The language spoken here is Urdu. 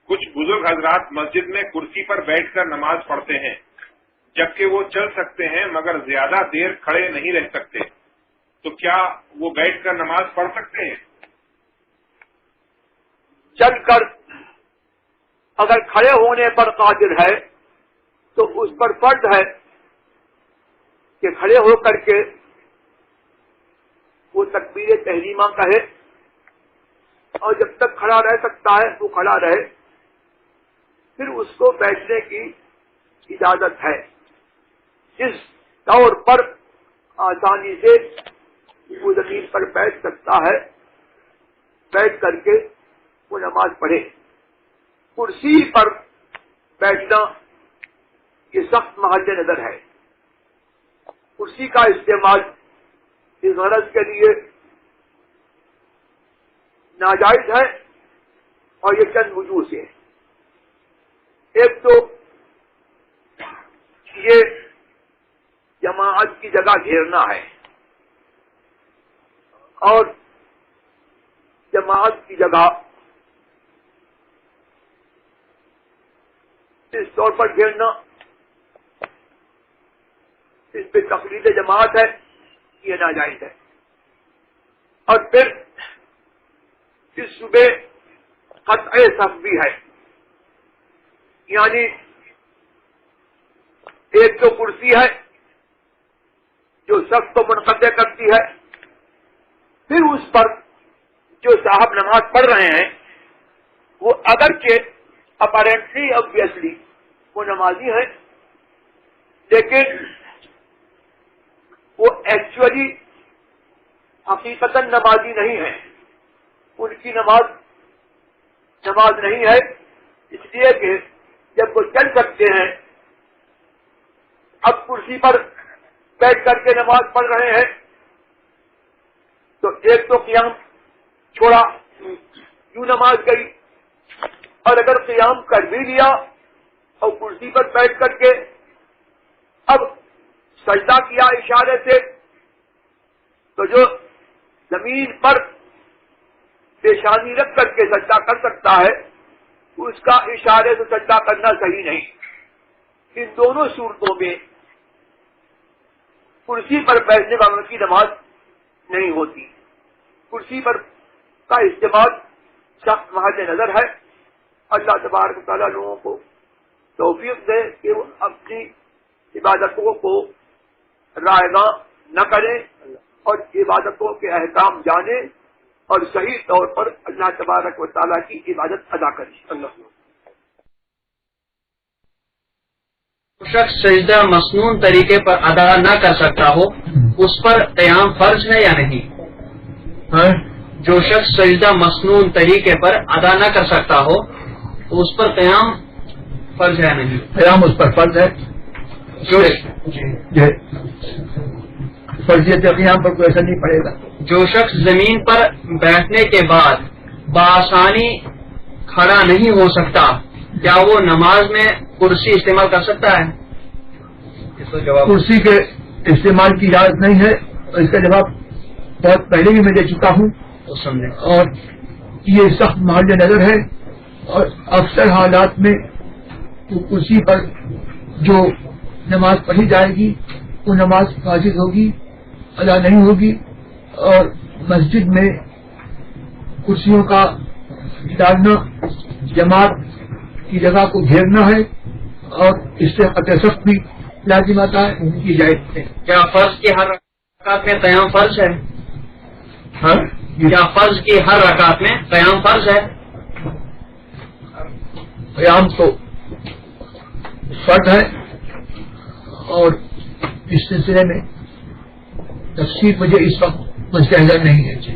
کچھ بزرگ حضرات مسجد میں کرسی پر بیٹھ کر نماز پڑھتے ہیں، جبکہ وہ چل سکتے ہیں مگر زیادہ دیر کھڑے نہیں رہ سکتے، تو کیا وہ بیٹھ کر نماز پڑھ سکتے ہیں؟ چل کر اگر کھڑے ہونے پر قادر ہے تو اس پر فرض ہے کہ کھڑے ہو کر کے وہ تکبیر تحریمہ کہے، اور جب تک کھڑا رہ سکتا ہے وہ کھڑا رہے، پھر اس کو بیٹھنے کی اجازت ہے۔ جس طور پر آسانی سے وہ زمین پر بیٹھ سکتا ہے، بیٹھ کر کے وہ نماز پڑھے۔ کرسی پر بیٹھنا یہ سخت محل نظر ہے۔ کرسی کا استعمال اس غرض کے لیے ناجائز ہے، اور یہ چند وجوہ سے ہے۔ ایک تو یہ جماعت کی جگہ گھیرنا ہے، اور جماعت کی جگہ اس طور پر گھیرنا، اس پہ تقلید جماعت ہے، یہ ناجائز ہے۔ اور پھر اس صبح قطع صف بھی ہے، یعنی ایک تو کرسی ہے جو صف کو منقطع کرتی ہے، پھر اس پر جو صاحب نماز پڑھ رہے ہیں وہ اگرچہ اپیرنٹلی obviously وہ نمازی ہیں، لیکن وہ ایکچولی حقیقتاً نمازی نہیں ہیں، ان کی نماز نہیں ہے، اس لیے کہ جب وہ چل سکتے ہیں، اب کرسی پر بیٹھ کر کے نماز پڑھ رہے ہیں، تو ایک تو قیام چھوڑا، یوں نماز گئی، اور اگر قیام کر بھی لیا اور کرسی پر بیٹھ کر کے اب سجدہ کیا اشارے سے، تو جو زمین پر پیشانی رکھ کر کے سجدہ کر سکتا ہے اس کا اشارے سے سجدہ کرنا صحیح نہیں۔ ان دونوں صورتوں میں کرسی پر بیٹھنے والوں کی نماز نہیں ہوتی۔ کرسی پر کا استعمال سخت محل نظر ہے۔ اللہ تبارک و تعالیٰ لوگوں کو توفیق دے کہ وہ اپنی عبادتوں کو رائیگاں نہ کریں اور عبادتوں کے احکام جانیں اور صحیح طور پر اللہ تبارک و تعالیٰ کی عبادت ادا کریں۔ شخص سجدہ مسنون طریقے پر ادا نہ کر سکتا ہو اس پر قیام فرض ہے یا نہیں؟ جو شخص سجدہ مسنون طریقے پر ادا نہ کر سکتا ہو تو اس پر قیام فرض ہے یا نہیں؟ قیام اس پر فرض ہے۔ فرضیت قیام پر کوئی اثر نہیں پڑے گا۔ جو شخص زمین پر بیٹھنے کے بعد بآسانی کھڑا نہیں ہو سکتا کیا وہ نماز میں کرسی استعمال کر سکتا ہے؟ اس کا جواب کرسی کے استعمال کی اجازت نہیں ہے، اور اس کا جواب بہت پہلے بھی میں دے چکا ہوں، تو سمجھیں۔ اور یہ سخت محل نظر ہے، اور اکثر حالات میں کرسی پر جو نماز پڑھی جائے گی وہ نماز فاسد ہوگی، ادا نہیں ہوگی، اور مسجد میں کرسیوں کا ڈالنا جماعت کی جگہ کو گھیرنا ہے، اور اس سے قطع صف بھی لازم آتا ہے، ان کی جائز ہے۔ کیا فرض کی ہر رکعت میں قیام فرض ہے؟ کیا فرض کی ہر رکعت میں قیام فرض ہے؟ قیام تو فرض ہے، اور اس سلسلے میں تفصیل مجھے اس وقت مستحضر نہیں ہے۔